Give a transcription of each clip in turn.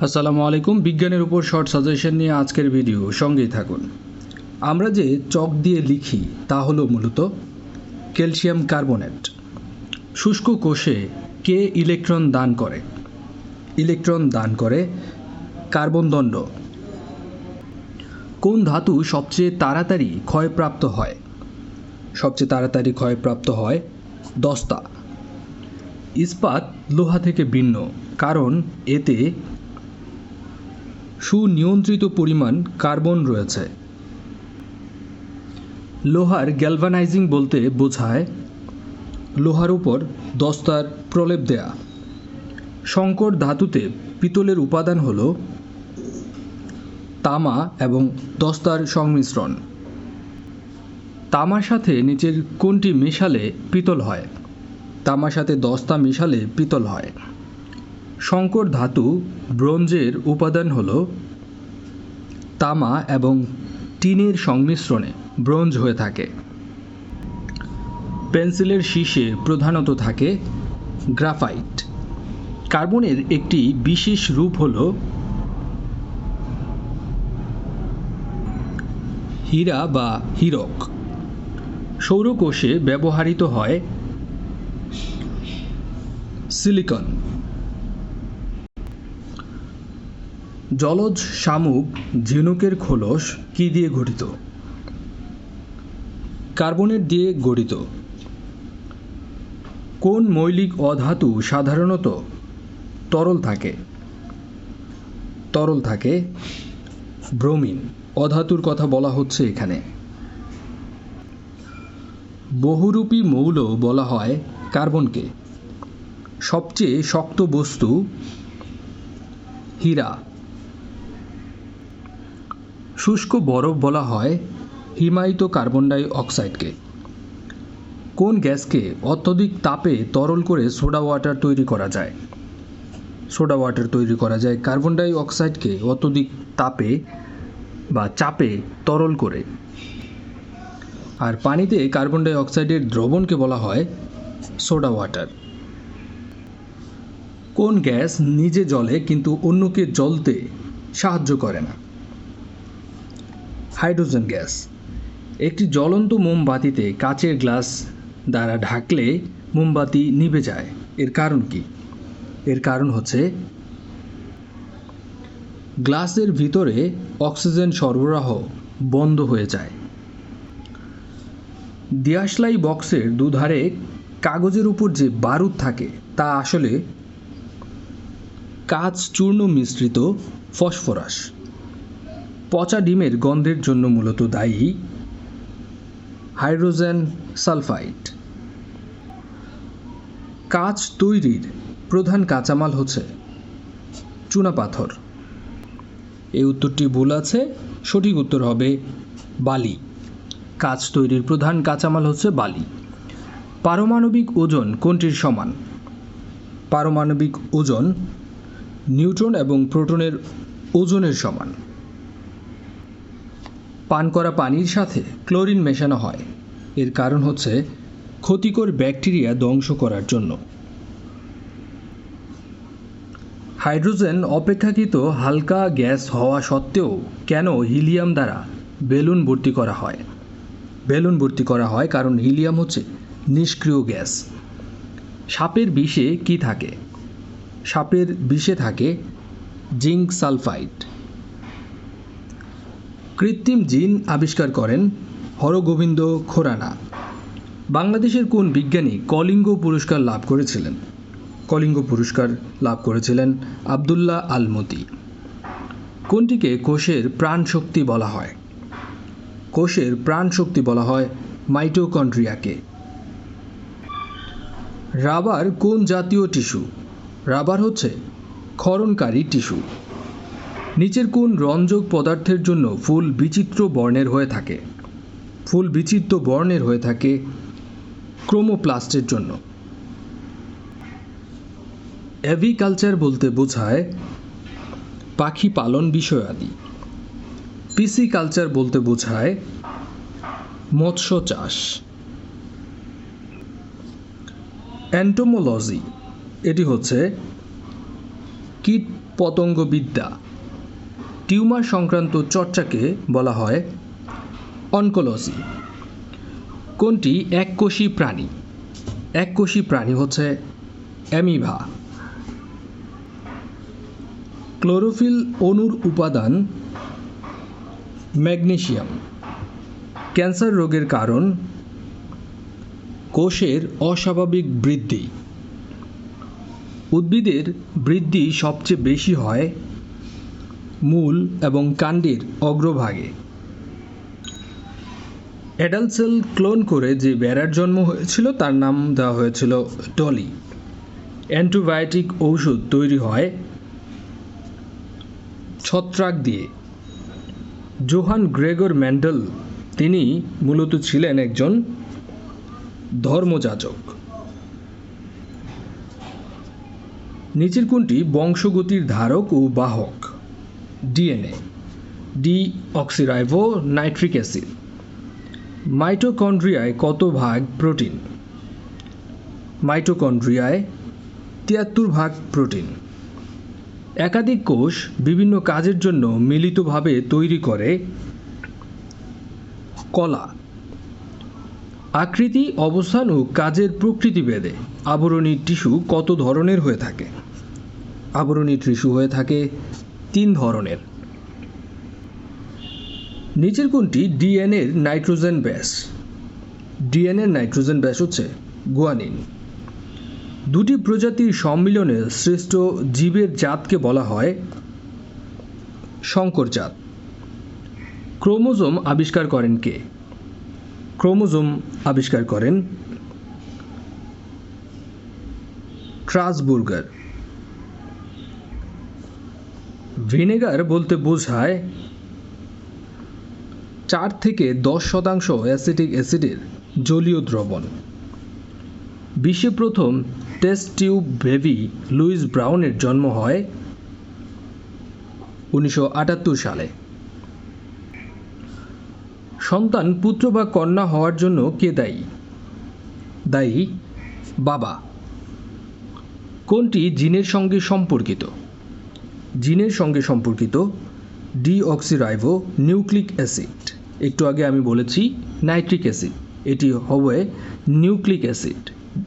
আসসালামু আলাইকুম। বিজ্ঞানের উপর শর্ট সাজেশন নিয়ে আজকের ভিডিও, সঙ্গেই থাকুন। আমরা যে চক দিয়ে লিখি তা হলো মূলত ক্যালসিয়াম কার্বনেট। শুষ্ক কোষে কে ইলেকট্রন দান করে? ইলেকট্রন দান করে কার্বন দণ্ড। কোন ধাতু সবচেয়ে তাড়াতাড়ি ক্ষয়প্রাপ্ত হয়? সবচেয়ে তাড়াতাড়ি ক্ষয়প্রাপ্ত হয় দস্তা। ইস্পাত লোহা থেকে ভিন্ন, কারণ এতে সুনিয়ন্ত্রিত পরিমাণ কার্বন রয়েছে। লোহার গ্যালভানাইজিং বলতে বোঝায় লোহার উপর দস্তার প্রলেপ দেয়া। সংকর ধাতুতে পিতলের উপাদান হল তামা এবং দস্তার সংমিশ্রণ। তামার সাথে নিচের কোনটি মেশালে পিতল হয়? তামার সাথে দস্তা মেশালে পিতল হয়। সংকর ধাতু ব্রোঞ্জের উপাদান হল তামা এবং টিনের সংমিশ্রণে ব্রোঞ্জ হয়ে থাকে। পেন্সিলের শীর্ষে প্রধানত থাকে গ্রাফাইট। কার্বনের একটি বিশেষ রূপ হল হীরা বা হীরক। সৌরকোষে ব্যবহৃত হয় সিলিকন। জলজ শামুক ঝিনুকের খোলস কি দিয়ে গঠিত? কার্বনেট দিয়ে গঠিত। কোন মৌলিক অধাতু সাধারণত তরল থাকে? তরল থাকে ব্রোমিন। অধাতুর কথা বলা হচ্ছে এখানে। বহুরূপী মৌল বলা হয় কার্বনকে। সবচেয়ে শক্ত বস্তু হীরা। শুষ্ক বরফ বলা হয় হিমায়িত কার্বন ডাই অক্সাইডকে। কোন গ্যাসকে অত্যধিক তাপে তরল করে সোডা ওয়াটার তৈরি করা যায়? সোডা ওয়াটার তৈরি করা যায় কার্বন ডাই অক্সাইডকে অত্যধিক তাপে বা চাপে তরল করে। আর পানিতে কার্বন ডাই অক্সাইডের দ্রবণকে বলা হয় সোডা ওয়াটার। কোন গ্যাস নিজে জ্বলে কিন্তু অন্যকে জ্বলতে সাহায্য করে না? Hydrogen gas. একটি জ্বলন্ত মোমবাতিতে কাচের গ্লাস দ্বারা ঢাকলে মোমবাতি নিভে যায়, এর কারণ কি? এর কারণ হচ্ছে গ্লাসের ভিতরে অক্সিজেন সরবরাহ বন্ধ হয়ে যায়। দিয়াশলাই বক্সের দুধারে কাগজের উপর যে বারুদ থাকে তা আসলে কাঁচ চূর্ণ মিশ্রিত ফসফরাস। পচা ডিমের গন্ধের জন্য মূলত দায়ী হাইড্রোজেন সালফাইড। কাঁচ তৈরির প্রধান কাঁচামাল হচ্ছে চুনাপাথর। এই উত্তরটি ভুল আছে, সঠিক উত্তর হবে বালি। কাঁচ তৈরির প্রধান কাঁচামাল হচ্ছে বালি। পারমাণবিক ওজন কোনটির সমান? পারমাণবিক ওজন নিউট্রন এবং প্রোটনের ওজনের সমান। পান করা পানির সাথে ক্লোরিন মেশানো হয়, এর কারণ হচ্ছে ক্ষতিকর ব্যাকটেরিয়া ধ্বংস করার জন্য। হাইড্রোজেন অপেক্ষাকৃত হালকা গ্যাস হওয়া সত্ত্বেও কেন হিলিয়াম দ্বারা বেলুন ভর্তি করা হয়? বেলুন ভর্তি করা হয় কারণ হিলিয়াম হচ্ছে নিষ্ক্রিয় গ্যাস। সাপের বিষে কি থাকে? সাপের বিষে থাকে জিঙ্ক সালফাইড। কৃত্রিম জিন আবিষ্কার করেন হরগোবিন্দ খুরানা। বাংলাদেশের কোন বিজ্ঞানী কলিঙ্গ পুরস্কার লাভ করেছিলেন? কলিঙ্গ পুরস্কার লাভ করেছিলেন আবদুল্লাহ আল মতি। কোনটিকে কোষের প্রাণশক্তি বলা হয়? কোষের প্রাণশক্তি বলা হয় মাইটোকন্ড্রিয়াকে। রাবার কোন জাতীয় টিস্যু? রাবার হচ্ছে ক্ষরণকারী টিস্যু। নিচের কোন রঞ্জক পদার্থের জন্য ফুল বিচিত্র বর্ণের হয়ে থাকে? ফুল বিচিত্র বর্ণের হয়ে থাকে ক্রোমোপ্লাস্টের জন্য। এভিকালচার বলতে বোঝায় পাখি পালন বিষয়াদি। পিসিকালচার বলতে বোঝায় মৎস্য চাষ। এন্টোমোলজি এটি হচ্ছে কীট পতঙ্গবিদ্যা টিউমার সংক্রান্ত চর্চাকে বলা হয় অনকোলজি। কোনটি এককোষী প্রাণী? এককোষী প্রাণী হচ্ছে অ্যামিবা। ক্লোরোফিল অণুর উপাদান ম্যাগনেসিয়াম। ক্যান্সার রোগের কারণ কোষের অস্বাভাবিক বৃদ্ধি। উদ্ভিদের বৃদ্ধি সবচেয়ে বেশি হয় মূল এবং কাণ্ডের অগ্রভাগে। অ্যাডাল্ট সেল ক্লোন করে যে বেড়ার জন্ম হয়েছিল তার নাম দেওয়া হয়েছিল ডলি। অ্যান্টিবায়োটিক ঔষধ তৈরি হয় ছত্রাক দিয়ে। জোহান গ্রেগর মেন্ডেল তিনি মূলত ছিলেন একজন ধর্মযাজক। নিচের কোনটি বংশগতির ধারক ও বাহক? ডিএনএ। Deoxyribo nitric acid. মাইটোকন্ড্রিয়ায় কত ভাগ প্রোটিন? মাইটোকন্ড্রিয়ায় ৭৩ ভাগ প্রোটিন। একাধিক কোষ বিভিন্ন কাজের জন্য মিলিতভাবে তৈরি করে কলা। আকৃতি, অবস্থান ও কাজের প্রকৃতি ভেদে আবরণী টিস্যু কত ধরনের হয়ে থাকে? আবরণী টিস্যু হয়ে থাকে ৩ ধরনের। নিচের কোনটি ডিএনএর নাইট্রোজেন ব্যাস? ডিএনএর নাইট্রোজেন ব্যাস হচ্ছে গুয়ানিন। দুটি প্রজাতির সম্মিলনে সৃষ্ট জীবের জাতকে বলা হয় সংকর জাত। ক্রোমোজোম আবিষ্কার করেন কে? ক্রোমোজোম আবিষ্কার করেন স্ট্রাসবুর্গার। ভিনেগার বলতে বোঝায় ৪ থেকে ১০% অ্যাসিটিক অ্যাসিডের জলীয় দ্রবণ। বিশ্বে প্রথম টেস্ট টিউব বেবি লুইস ব্রাউনের জন্ম হয় ১৯৭৮ সালে। সন্তান পুত্র বা কন্যা হওয়ার জন্য কে দায়ী? দায়ী বাবা। কোনটি জিনের সঙ্গে সম্পর্কিত? জিনের সঙ্গে সম্পর্কিত ডিঅক্সিরাইবো নিউক্লিক অ্যাসিড। একটু আগে আমি বলেছি নাইট্রিক অ্যাসিড, এটি হবে নিউক্লিক অ্যাসিড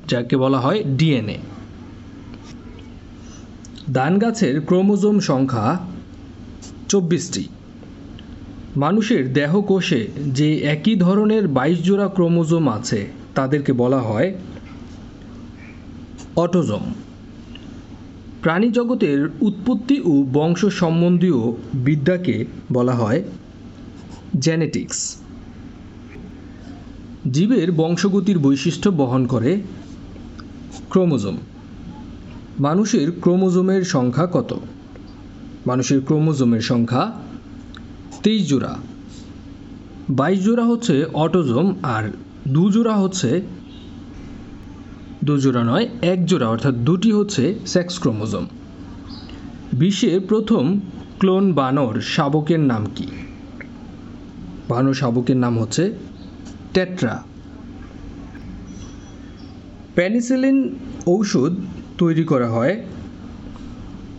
যাকে বলা হয় ডিএনএ। ধান গাছের ক্রোমোজোম সংখ্যা ২৪টি। মানুষের দেহকোষে যে একই ধরনের ২২ জোড়া ক্রোমোজোম আছে তাদেরকে বলা হয় অটোজোম। প্রাণী জগতের উৎপত্তি ও বংশ সম্বন্ধীয় বিদ্যাকে বলা হয় জেনেটিক্স। জীবের বংশগতির বৈশিষ্ট্য বহন করে ক্রোমোজোম। মানুষের ক্রোমোজোমের সংখ্যা কত? মানুষের ক্রোমোজোমের সংখ্যা ২৩ জোড়া। ২২ জোড়া হচ্ছে অটোজোম আর ২ জোড়া হচ্ছে ২ জোড়া নয় ১ জোড়া অর্থাৎ ২টি হচ্ছে সেক্স ক্রোমোজোম। বিশ্বের প্রথম ক্লোন বানর শাবকের নাম কি? বানর শাবকের নাম হচ্ছে টেট্রা। পেনিসিলিন ঔষধ তৈরি করা হয়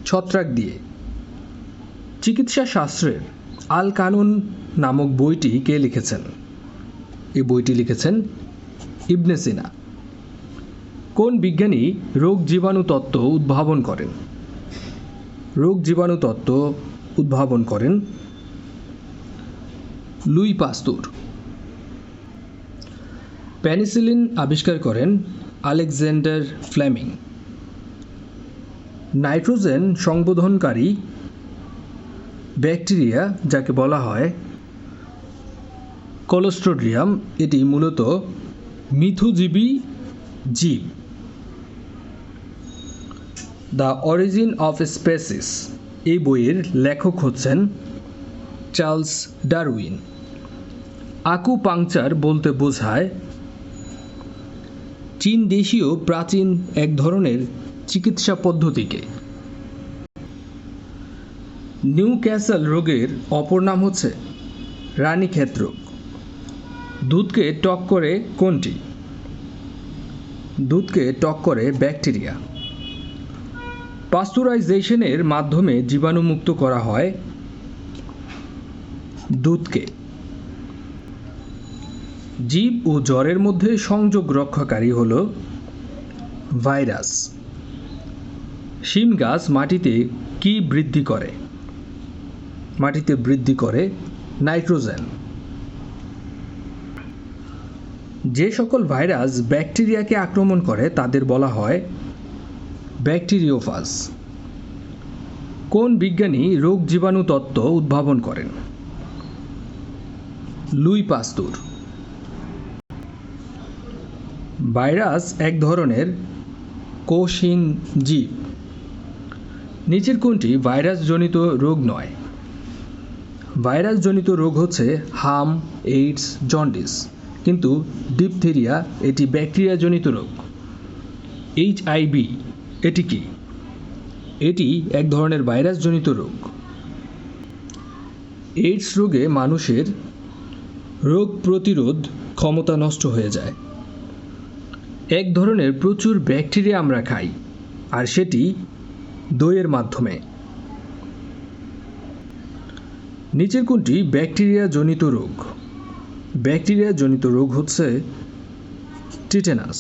ছত্রাক দিয়ে। চিকিৎসা শাস্ত্রের আল কানুন নামক বইটি কে লিখেছেন? এই বইটি লিখেছেন ইবনে সিনা। কোন বিজ্ঞানী রোগ জীবাণু তত্ত্ব উদ্ভাবন করেন? রোগ জীবাণু তত্ত্ব উদ্ভাবন করেন লুই পাস্তুর। পেনিসিলিন আবিষ্কার করেন আলেকজান্ডার ফ্লেমিং। নাইট্রোজেন সংবোধনকারী ব্যাকটেরিয়া যাকে বলা হয় কোলোস্ট্রিডিয়াম, এটি মূলত মিথুজীবী জীব। দ্য অরিজিন অফ স্পেসিস এই বইয়ের লেখক হচ্ছেন চার্লস ডারউইন। আকুপাংচার বলতে বোঝায় চীন দেশীয় প্রাচীন এক ধরনের চিকিৎসা পদ্ধতিকে। নিউক্যাসল রোগের অপর নাম হচ্ছে রানীক্ষেত রোগ। দুধকে টক করে কোনটি? দুধকে টক করে ব্যাকটেরিয়া। পাস্তুরাইজেশনের মাধ্যমে জীবাণুমুক্ত করা হয় দুধকে। জীব ও জ্বরের মধ্যে সংযোগ রক্ষাকারী হল ভাইরাস। শিম গাছ মাটিতে কি বৃদ্ধি করে? মাটিতে বৃদ্ধি করে নাইট্রোজেন। যে সকল ভাইরাস ব্যাকটেরিয়াকে আক্রমণ করে তাদের বলা হয় ব্যাকটেরিওফাজ। কোন বিজ্ঞানী রোগ জীবাণু তত্ত্ব উদ্ভাবন করেন? লুই পাস্তুর। ভাইরাস এক ধরনের কোষহীন জীব। নিচের কোনটি ভাইরাসজনিত রোগ নয়? ভাইরাসজনিত রোগ হচ্ছে হাম, এইডস, জন্ডিস, কিন্তু ডিপথেরিয়া এটি ব্যাকটেরিয়াজনিত রোগ। HIV এটি কি? এটি এক ধরনের ভাইরাসজনিত রোগ। এইডস রোগে মানুষের রোগ প্রতিরোধ ক্ষমতা নষ্ট হয়ে যায়। এক ধরনের প্রচুর ব্যাকটেরিয়া আমরা খাই, আর সেটি দইয়ের মাধ্যমে। নিচের কোনটি ব্যাকটেরিয়া জনিত রোগ? ব্যাকটেরিয়া জনিত রোগ হচ্ছে টিটেনাস।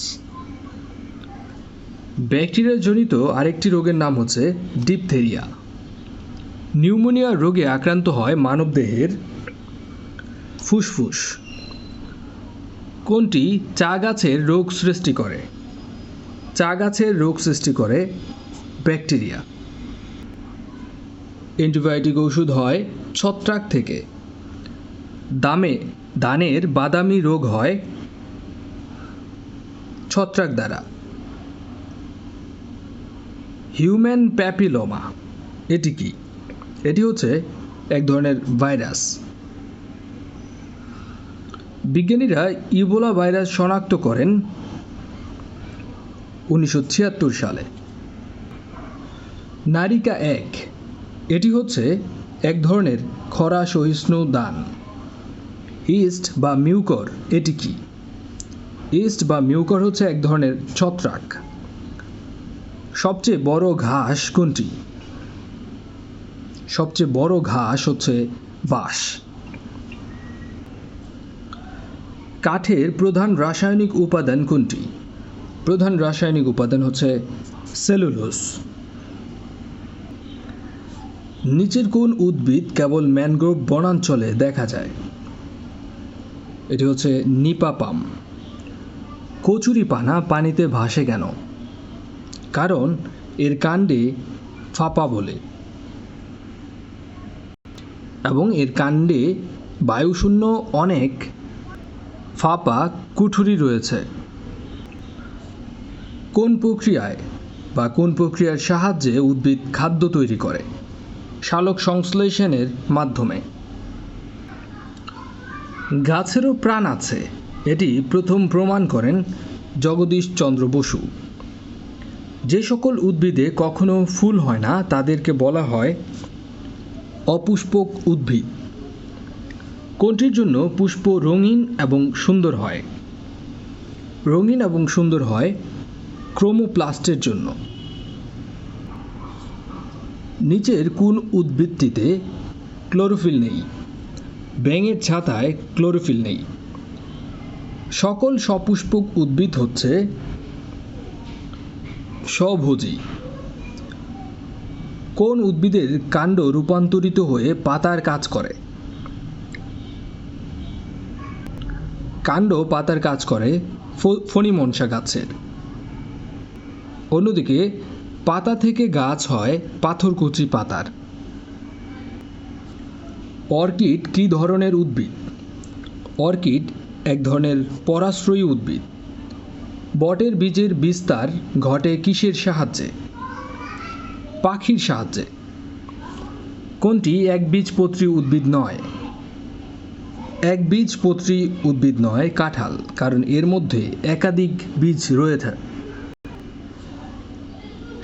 ব্যাকটেরিয়া জনিত আরেকটি রোগের নাম হচ্ছে ডিপথেরিয়া। নিউমোনিয়া রোগে আক্রান্ত হয় মানবদেহের ফুসফুস। কোনটি চা গাছের রোগ সৃষ্টি করে? চা গাছের রোগ সৃষ্টি করে ব্যাকটেরিয়া। অ্যান্টিবায়োটিক ওষুধ হয় ছত্রাক থেকে। ধানের বাদামি রোগ হয় ছত্রাক দ্বারা। হিউম্যান প্যাপিলোমা এটি কি? এটি হচ্ছে এক ধরনের ভাইরাস। বিজ্ঞানীরা ইবোলা ভাইরাস শনাক্ত করেন 1976 সালে। নারিকা 1 এটি হচ্ছে এক ধরনের খরা সহিষ্ণু দান। ইস্ট বা মিউকর এটি কি? ইস্ট বা মিউকর হচ্ছে এক ধরনের ছত্রাক। সবচেয়ে বড় ঘাস কোনটি? সবচেয়ে বড় ঘাস হচ্ছে বাঁশ। কাঠের প্রধান রাসায়নিক উপাদান কোনটি? প্রধান রাসায়নিক উপাদান হচ্ছে সেলুলোজ। নিচের কোন উদ্ভিদ কেবল ম্যানগ্রোভ বনাঞ্চলে দেখা যায়? এটি হচ্ছে নিপা পাম। কচুরিপানা পানিতে ভাসে কেন? কারণ এর কাণ্ডে ফাঁপা বলে, এবং এর কাণ্ডে বায়ুশূন্য অনেক ফাঁপা কুঠুরি রয়েছে। কোন প্রক্রিয়ার সাহায্যে উদ্ভিদ খাদ্য তৈরি করে? সালোক সংশ্লেষণের মাধ্যমে। গাছেরও প্রাণ আছে, এটি প্রথম প্রমাণ করেন জগদীশ চন্দ্র বসু। যে সকল উদ্ভিদে কখনো ফুল হয় না তাদেরকে বলা হয় অপুষ্পক উদ্ভিদ। কোনটির জন্য পুষ্প রঙিন এবং সুন্দর হয়? রঙিন এবং সুন্দর হয় ক্রোমোপ্লাস্টের জন্য। নিচের কোন উদ্ভিদটিতে ক্লোরোফিল নেই? ব্যাঙের ছাতায় ক্লোরোফিল নেই। সকল সপুষ্পক উদ্ভিদ হচ্ছে স্বভোজী। কোন উদ্ভিদের কাণ্ড রূপান্তরিত হয়ে পাতার কাজ করে? কাণ্ড পাতার কাজ করে ফণিমনসা গাছের। অন্যদিকে পাতা থেকে গাছ হয় পাথরকুচি পাতার। অর্কিড কী ধরনের উদ্ভিদ? অর্কিড এক ধরনের পরাশ্রয়ী উদ্ভিদ। বটের বীজের বিস্তার ঘটে কিসের সাহায্যে? পাখির সাহায্যে। কোনটি একবীজপত্রী উদ্ভিদ নয়? একবীজপত্রী উদ্ভিদ নয় কাঁঠাল, কারণ এর মধ্যে একাধিক বীজ রয়েছে।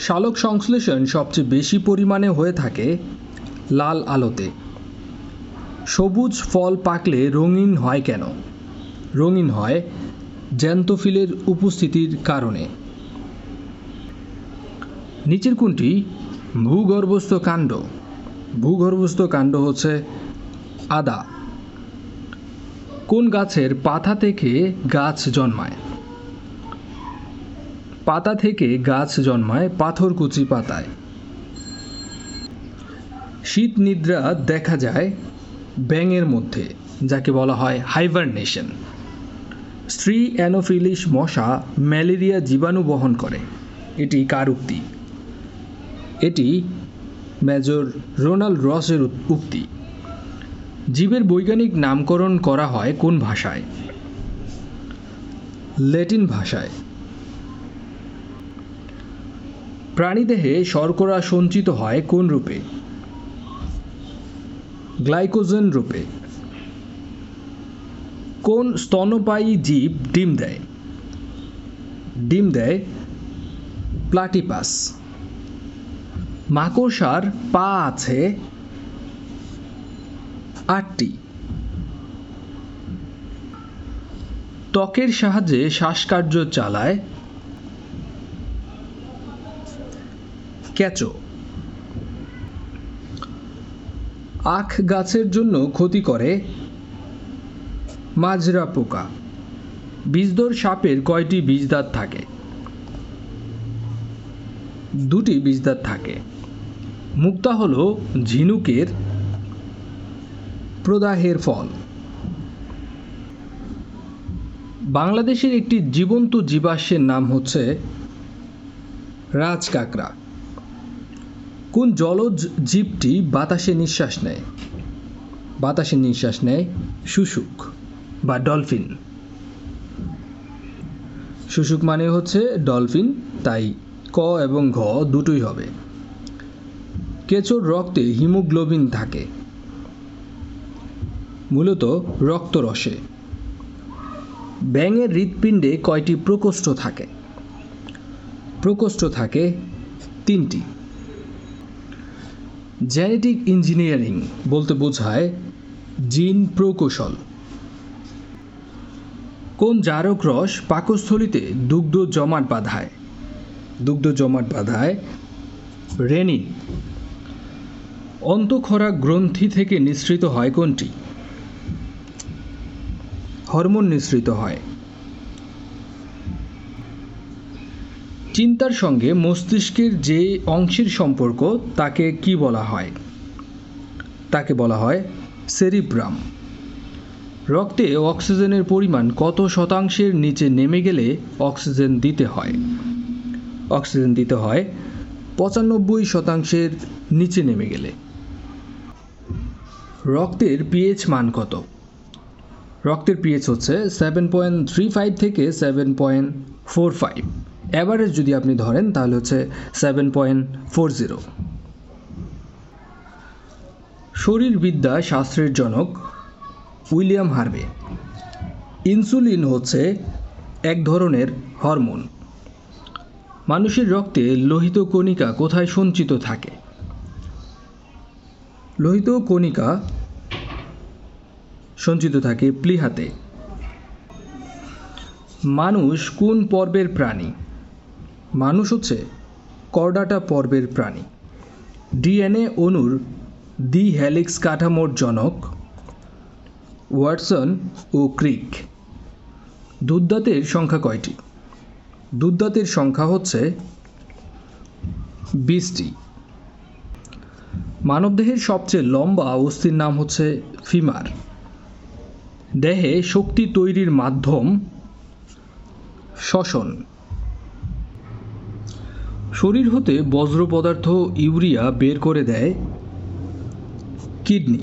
সালোক সংশ্লেষণ সবচেয়ে বেশি পরিমাণে হয়ে থাকে লাল আলোতে। সবুজ ফল পাকলে রঙিন হয় কেন? রঙিন হয় জ্যান্থোফিলের উপস্থিতির কারণে। নিচের কোনটি ভূগর্ভস্থ কাণ্ড? ভূগর্ভস্থ কাণ্ড হচ্ছে আদা। কোন গাছের পাতা থেকে গাছ জন্মায়? পাতা থেকে গাছ জন্মায় পাথরকুচি পাতায়। শীত নিদ্রা দেখা যায় ব্যাঙের মধ্যে, যাকে বলা হয় হাইবারনেশন। স্ত্রী অ্যানোফিলিস মশা ম্যালেরিয়া জীবাণু বহন করে, এটি কার উক্তি? এটি মেজর রোনাল্ড রসের উক্তি। জীবের বৈজ্ঞানিক নামকরণ করা হয় কোন ভাষায়? ল্যাটিন ভাষায়। প্রাণীদেহে শর্করা সঞ্চিত হয় কোন রূপে? গ্লাইকোজেন রূপে। কোন স্তন্যপায়ী জীব ডিম দেয়? ডিম দেয় প্লাটিপাস। মাকড়সার পা আছে 8টি। ত্বকের সাহায্যে শ্বাসকার্য চালায় কেঁচো। আখ গাছের জন্য ক্ষতি করে মাজরা পোকা। বিষধর সাপের কয়টি বিষদাঁত থাকে? 2টি বিষদাঁত থাকে। মুক্তা হলো ঝিনুকের প্রদাহের ফল। বাংলাদেশের একটি জীবন্ত জীবাশ্মের নাম হচ্ছে রাজকাঁকড়া। কোন জলজ জীবটি বাতাসে নিঃশ্বাস নেয়? বাতাসে নিঃশ্বাস নেয় শুশুক বা ডলফিন। শুশুক মানে হচ্ছে ডলফিন, তাই ক এবং ঘ দুটোই হবে। কেঁচোর রক্তে হিমোগ্লোবিন থাকে মূলত রক্তরসে। ব্যাঙের হৃৎপিণ্ডে কয়টি প্রকোষ্ঠ থাকে? প্রকোষ্ঠ থাকে 3টি। জেনেটিক ইঞ্জিনিয়ারিং বলতে বোঝায় জিন প্রকৌশল। কোন জারক রস পাকস্থলীতে দুগ্ধ জমাট বাঁধায়? দুগ্ধ জমাট বাঁধায় রেনিন। অন্তঃক্ষরা গ্রন্থি থেকে নিঃসৃত হয় কোনটি? হরমোন নিঃসৃত হয়। চিন্তার সঙ্গে মস্তিষ্কের যে অংশের সম্পর্ক তাকে কি বলা হয়? তাকে বলা হয় সেরিব্রাম। রক্তে অক্সিজেনের পরিমাণ কত শতাংশের নিচে নেমে গেলে অক্সিজেন দিতে হয়? অক্সিজেন দিতে হয় 95% নিচে নেমে গেলে। রক্তের পিএইচ মান কত? রক্তের পিএইচ হচ্ছে 7.35 থেকে 7.45। অ্যাভারেজ যদি আপনি ধরেন তাহলে হচ্ছে 7.40। শরীরবিদ্যা শাস্ত্রের জনক উইলিয়াম হার্ভে। ইনসুলিন হচ্ছে এক ধরনের হরমোন। মানুষের রক্তে লোহিত কণিকা কোথায় সঞ্চিত থাকে? লোহিত কণিকা সঞ্চিত থাকে প্লীহাতে। মানুষ কোন পর্বের প্রাণী? মানুষ হচ্ছে করডাটা পর্বের প্রাণী। ডিএনএ অণুর দ্বি হেলিক্স কাঠামোর জনক ওয়াটসন ও ক্রিক। দুধদাঁতের সংখ্যা কয়টি? দুধদাঁতের সংখ্যা হচ্ছে 20টি। মানবদেহের সবচেয়ে লম্বা অস্থির নাম হচ্ছে ফিমার। দেহে শক্তি তৈরির মাধ্যম শ্বসন। শরীর হতে বজ্র পদার্থ ইউরিয়া বের করে দেয় কিডনি।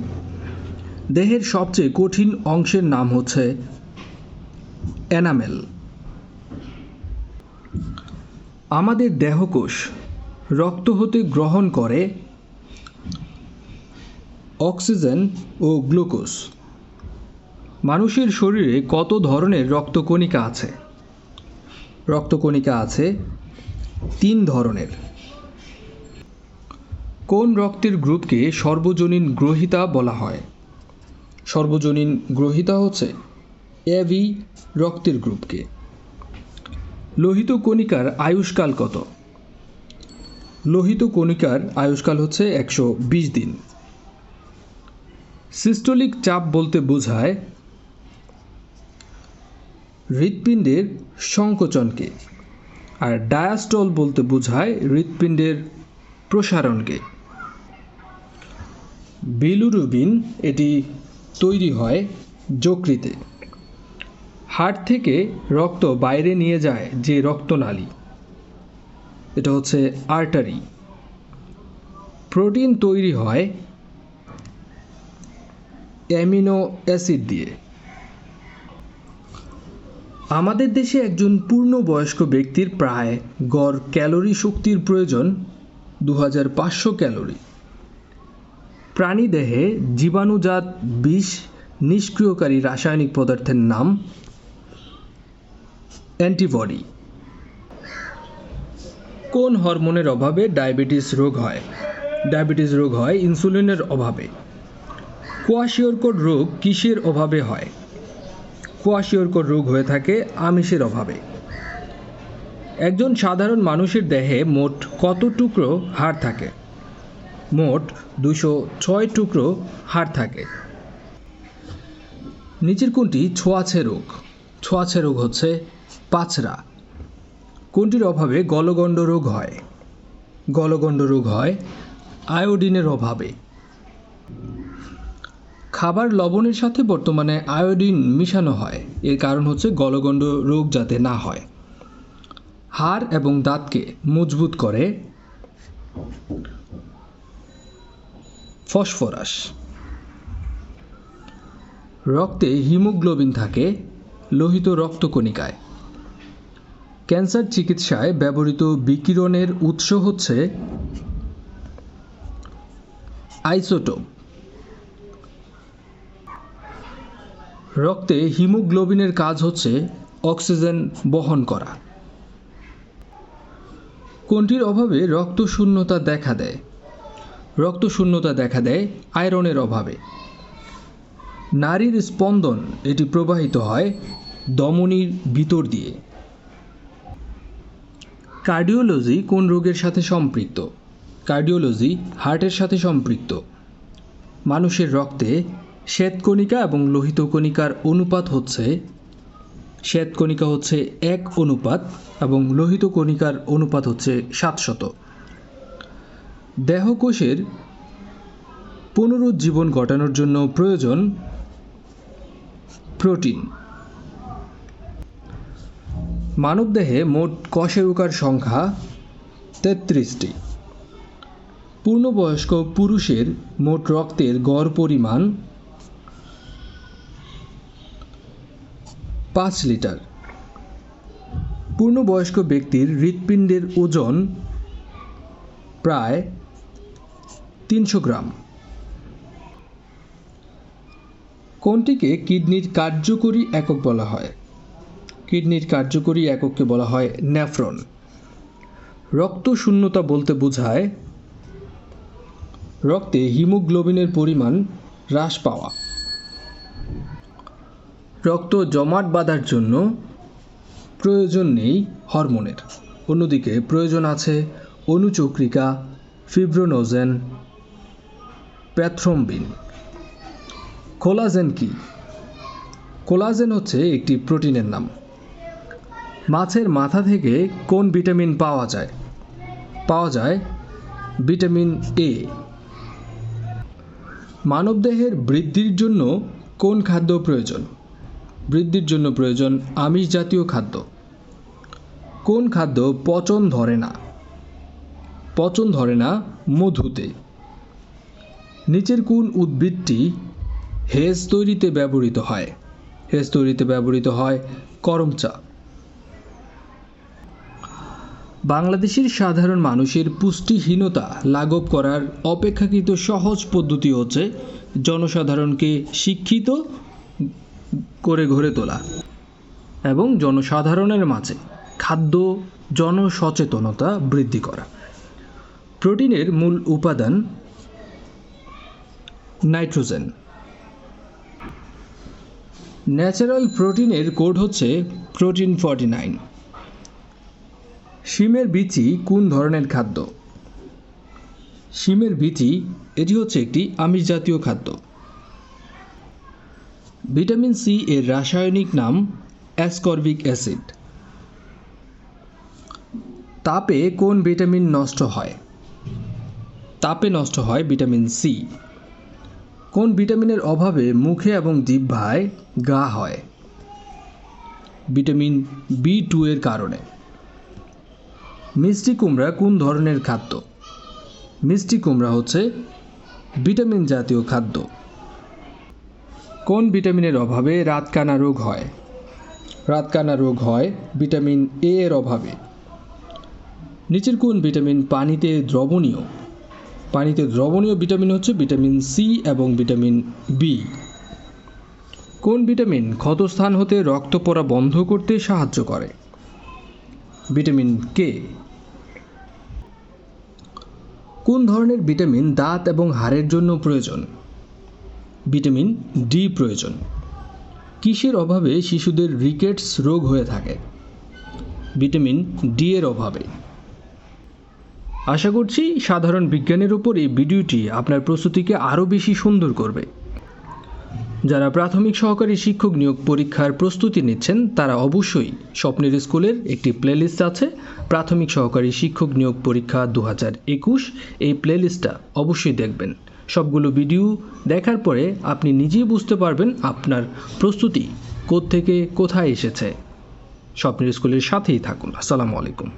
দেহের সবচেয়ে কঠিন অংশের নাম হচ্ছে এনামেল। আমাদের দেহকোষ রক্ত হতে গ্রহণ করে অক্সিজেন ও গ্লুকোজ। মানুষের শরীরে কত ধরনের রক্তকণিকা আছে? রক্তকণিকা আছে 3 ধরনের। কোন রক্তের গ্রুপকে সর্বজনীন গ্রহিতা বলা হয়? সর্বজনীন গ্রহিতা হচ্ছে এবি রক্তের গ্রুপকে। লোহিত কণিকার আয়ুষ্কাল কত? লোহিত কণিকার আয়ুষ্কাল হচ্ছে 120 দিন। সিস্টোলিক চাপ বলতে বোঝায় হৃৎপিণ্ডের সংকোচনকে, আর ডায়াস্টল বলতে বোঝায় হৃৎপিণ্ডের প্রসারণকে। বিলিরুবিন এটি তৈরি হয় যকৃতে। হার্ট থেকে রক্ত বাইরে নিয়ে যায় যে রক্তনালী, এটা হচ্ছে আর্টারি। প্রোটিন তৈরি হয় অ্যামিনো অ্যাসিড দিয়ে। আমাদের দেশে একজন পূর্ণবয়স্ক ব্যক্তির প্রায় গড় ক্যালোরি শক্তির প্রয়োজন 2500 ক্যালোরি। প্রাণীদেহে জীবাণুজাত বিষ নিষ্ক্রিয়কারী রাসায়নিক পদার্থের নাম অ্যান্টিবডি। কোন হরমোনের অভাবে ডায়াবেটিস রোগ হয়? ডায়াবেটিস রোগ হয় ইনসুলিনের অভাবে। কোয়াশিয়রকর রোগ কিসের অভাবে হয়? কোয়াশিয়রকর রোগ হয়ে থাকে আমিষের অভাবে। একজন সাধারণ মানুষের দেহে মোট কত টুকরো হাড় থাকে? মোট 206 টুকরো হাড় থাকে। নিচের কোনটি ছোঁয়াচে রোগ? ছোঁয়াচে রোগ হচ্ছে পাছরা। কোনটির অভাবে গলগণ্ড রোগ হয়? গলগণ্ড রোগ হয় আয়োডিনের অভাবে। খাবার লবণের সাথে বর্তমানে আয়োডিন মিশানো হয়, এর কারণ হচ্ছে গলগণ্ড রোগ যাতে না হয়। হাড় এবং দাঁতকে মজবুত করে ফসফরাস। রক্তে হিমোগ্লোবিন থাকে লোহিত রক্তকণিকায়। ক্যান্সার চিকিৎসায় ব্যবহৃত বিকিরণের উৎস হচ্ছে আইসোটোপ। রক্তে হিমোগ্লোবিনের কাজ হচ্ছে অক্সিজেন বহন করা। কোনটির অভাবে রক্তশূন্যতা দেখা দেয়? রক্তশূন্যতা দেখা দেয় আয়রনের অভাবে। নারীর স্পন্দন এটি প্রবাহিত হয় ধমনীর ভিতর দিয়ে। কার্ডিওলজি কোন রোগের সাথে সম্পৃক্ত? কার্ডিওলজি হার্টের সাথে সম্পৃক্ত। মানুষের রক্তে শ্বেতকণিকা এবং লোহিত কণিকার অনুপাত হচ্ছে, শ্বেতকণিকা হচ্ছে 1 অনুপাত এবং লোহিত কণিকার অনুপাত হচ্ছে 700। দেহকোষের পুনরুজ্জীবন ঘটানোর জন্য প্রয়োজন প্রোটিন। মানবদেহে মোট কশেরুকার সংখ্যা 33টি। পূর্ণবয়স্ক পুরুষের মোট রক্তের গড় পরিমাণ 5 লিটার। পূর্ণবয়স্ক ব্যক্তির হৃৎপিণ্ডের ওজন প্রায় 300 গ্রাম। কোনটিকে কিডনির কার্যকরী একক বলা হয়? কিডনির কার্যকরী একককে বলা হয় নেফ্রন। রক্তশূন্যতা বলতে বোঝায় রক্তে হিমোগ্লোবিনের পরিমাণ হ্রাস পাওয়া। রক্ত জমাট বাঁধার জন্য প্রয়োজন নেই হরমোনের, অন্যদিকে প্রয়োজন আছে অনুচক্রিকা, ফিব্রোনোজেন, প্যাথ্রম্বিন। কোলাজেন কি? কোলাজেন হচ্ছে একটি প্রোটিনের নাম। মাছের মাথা থেকে কোন ভিটামিন পাওয়া যায়? পাওয়া যায় ভিটামিন এ। মানবদেহের বৃদ্ধির জন্য কোন খাদ্য প্রয়োজন? বৃদ্ধির জন্য প্রয়োজন আমিষ জাতীয় খাদ্য। কোন খাদ্য পচন ধরে না? পচন ধরে না মধুতে। নিচের কোন উদ্ভিদটি হেজ তৈরিতে ব্যবহৃত হয়? হেজ তৈরিতে ব্যবহৃত হয় করম চা। বাংলাদেশের সাধারণ মানুষের পুষ্টিহীনতা লাঘব করার অপেক্ষাকৃত সহজ পদ্ধতি হচ্ছে জনসাধারণকে শিক্ষিত করে গড়ে তোলা এবং জনসাধারণের মাঝে খাদ্য জনসচেতনতা বৃদ্ধি করা। প্রোটিনের মূল উপাদান নাইট্রোজেন। ন্যাচারাল প্রোটিনের কোড হচ্ছে প্রোটিন 49। শিমের বিচি কোন ধরনের খাদ্য? শিমের বিচি, এটি হচ্ছে একটি আমিষ জাতীয় খাদ্য। ভিটামিন সি এর রাসায়নিক নাম অ্যাসকর্বিক অ্যাসিড। তাপে কোন ভিটামিন নষ্ট হয়? তাপে নষ্ট হয় ভিটামিন সি। কোন ভিটামিনের অভাবে মুখে এবং জিহ্বায় ঘা হয়? ভিটামিন বি2 এর কারণে। মিষ্টি কুমড়া কোন ধরনের খাদ্য? মিষ্টি কুমড়া হচ্ছে ভিটামিন জাতীয় খাদ্য। কোন ভিটামিনের অভাবে রাতকানা রোগ হয়? রাতকানা রোগ হয় ভিটামিন এ এর অভাবে। নিচের কোন ভিটামিন পানিতে দ্রবণীয়? পানিতে দ্রবণীয় ভিটামিন হচ্ছে ভিটামিন সি এবং ভিটামিন বি। কোন ভিটামিন ক্ষতস্থান হতে রক্ত পড়া বন্ধ করতে সাহায্য করে? Vitamin K. কোন ধরনের ভিটামিন দাঁত এবং হাড়ের জন্য প্রয়োজন? ভিটামিন ডি প্রয়োজন। কিসের অভাবে শিশুদের রিকেটস রোগ হয়ে থাকে? ভিটামিন ডি এর অভাবে। আশা করছি সাধারণ বিজ্ঞানের উপর এই ভিডিওটি আপনার প্রস্তুতিকে আরও বেশি সুন্দর করবে। যারা প্রাথমিক সহকারী শিক্ষক নিয়োগ পরীক্ষার প্রস্তুতি নিচ্ছেন তারা অবশ্যই স্বপ্নের স্কুলের একটি প্লেলিস্ট আছে, প্রাথমিক সহকারী শিক্ষক নিয়োগ পরীক্ষা 2021, এই প্লেলিস্টটা অবশ্যই দেখবেন। সবগুলো ভিডিও দেখার পরে আপনি নিজেই বুঝতে পারবেন আপনার প্রস্তুতি কোত্থেকে কোথায় এসেছে। স্বপ্নের স্কুলের সাথেই থাকুন। আসসালামু আলাইকুম।